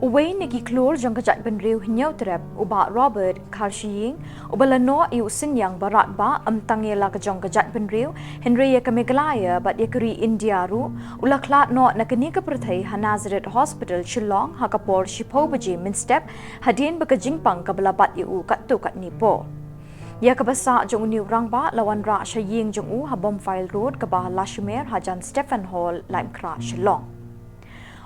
Uway nigi klur jang kajat benriu hinyau terep uba Robert Kharshiing ubalano iu sinyang barat ba amtangela kajong kajat benriu Henry ya ke Meghalaya bat ya keri India ru ula Khlad no nakani ke perthai Nazareth Hospital Shillong hakapor shipo baji min step hadin bakajingpang kabalabat iu kattu kat nipo. Ya kabasa jong ni urang ba lawan Rajya jong u habom file road kabah Lashmer hajan Stephen Hall laim kra Shillong.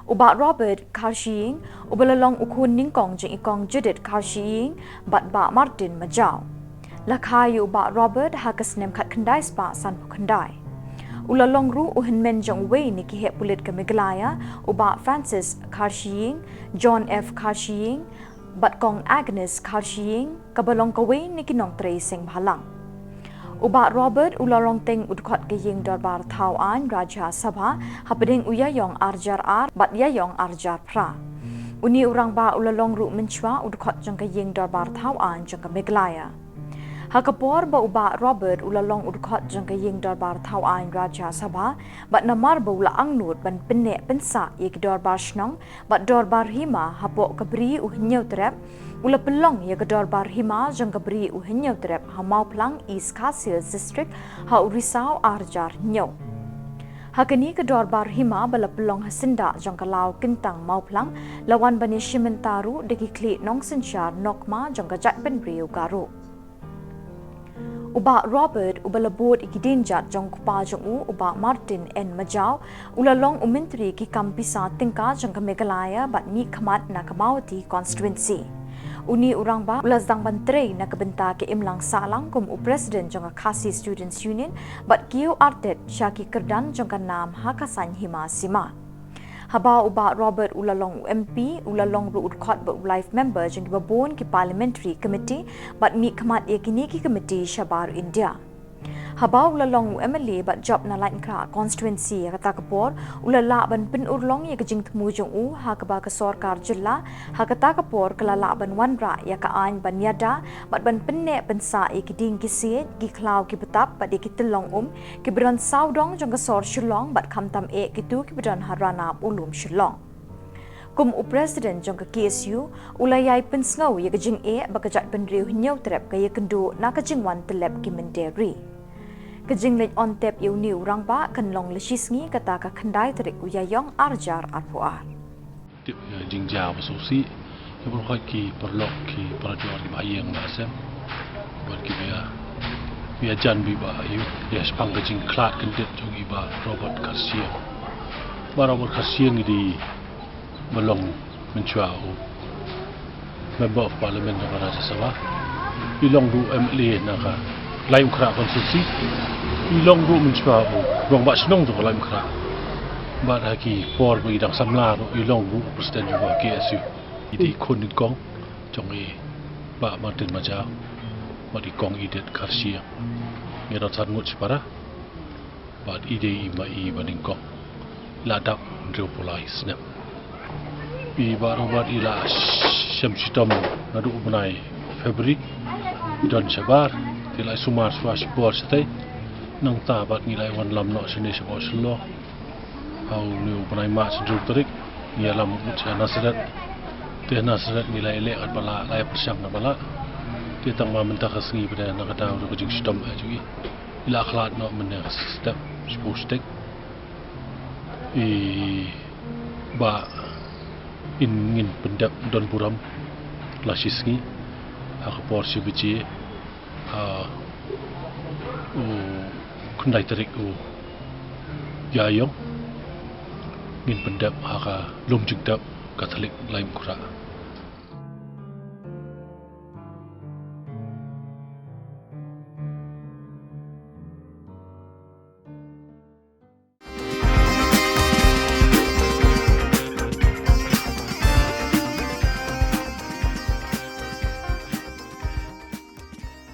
Uba Robert Kharshiing ubalalong ukun ningkong jeng ikong Judith Kharshiing bat ba Martin Majau. Lakai uba Robert hakas nem kat kendai spa san kendai. Ulalong ru uhenmen jong wei ni ki hep pulit ke Meghalaya uba Francis Kharshiing, John F Kharshiing bat kong Agnes Kharshiing kabalong kawei ni kinong tracing bhalang. Uba Robert ularong teng dkhot ke Iing Dorbar Thawain Rajya Sabha hapading uyayong arjar ar bat yayong arjar pra. Uni urang ba ulalong ru menchwa dkhot jang ke Iing Dorbar Thawain jang ke Meghalaya. Hakapor ba uba Robert ulalong dkhot jang ke Iing Dorbar Thawain Rajya Sabha bat namar ba ula angnut ban penne pensa ye ke Dorbar Shnong bat Dorbar hima hapok kabri uhnyo trep ula pelong ya ke Dorbar hima jang kabri uhnyo trep hamau plang East Kharshiing district ha urisau arjar nyo. Hakani ke Dorbar hima bala pelong hasinda jang kalau kentang mau plang lawan bani shimentaru deki kli nong sensyar nokma jang kajat benriu garu. Uba Robert ubalabot ikidinjat jong kupa jong u uba Martin N Majau ulalong umintri ki kampisa tingka jong ke Meghalaya bat mi khamat na Kamawati constituency. Uni urang ba ulazdang bantre na kabenta ke imlang salang kum u president jong Khasi Students Union bat kiu artet syaki kerdan jong ka nam hakasan hima sima. Haba uba Robert ulalong MP ulalong ru dkhot ba life member jeng babon ki parliamentary committee bat mi khamat ye kini ki committee Shabar India. Haba ulalong MLA bat job na lain kra constituency kata kapor ulala ban pin urlong ye kajing temu jong u ha ka ba ka sarkar jilla ha kata kapor kalala ban wanra ya ka an ban yada bat ban penne pensa ye kiding ki se ki khlaw ki betap bat ye ki telong ki bran saudong jong ka sor Shillong bat khamtam e ki tu ki bran harana ulum Shillong. Kum u president jong ka KSU ulayai pensngau ye kajing e bakajat benriu hinyau trep ka ye kendu na kajing wan telep ki menderi. Kajing lej on tep yu ni urang ba kanlong leshisngi kata ka khandai terik uyayong arjar arpuar. Tip jingja basusi ibu ki perlok ki perjuar ki bayang nasem buat ki biya jan bi ba yu ya spang kajing Khlad kendit jong iba Robert Kharshiing. Ba Robert Kharshiing di melong menchua member of parliament of Rajya Sabha ilong du MLA naka laim kra konstitusi ilong ru menchua rong ba snong tu laim kra ba haki por bi dang samla ru ilong ru president juga KSU idi kun kong jong e ba Martin Majau ba di kong idet Kharshiing ngira san ngut para ba ide ima i baning kong ladap ndro polai snap bi ba Robert ila syamsitam nadu bunai Februari don Sabar tilai sumar swas bor setai nang tabat ngilai wan lam no sini sebab selo au new panai ma sendru terik ia lam uca Nazareth te Nazareth ngilai le at bala lai persang na bala te tang ma mentah sengi pada nak ada ru kujing stom ajui ila Khlad no men step spustek ba ingin pendap don buram lasisngi akapor sibici kundai terik yayong ngin pendap haka lum jigdap Katolik lain kura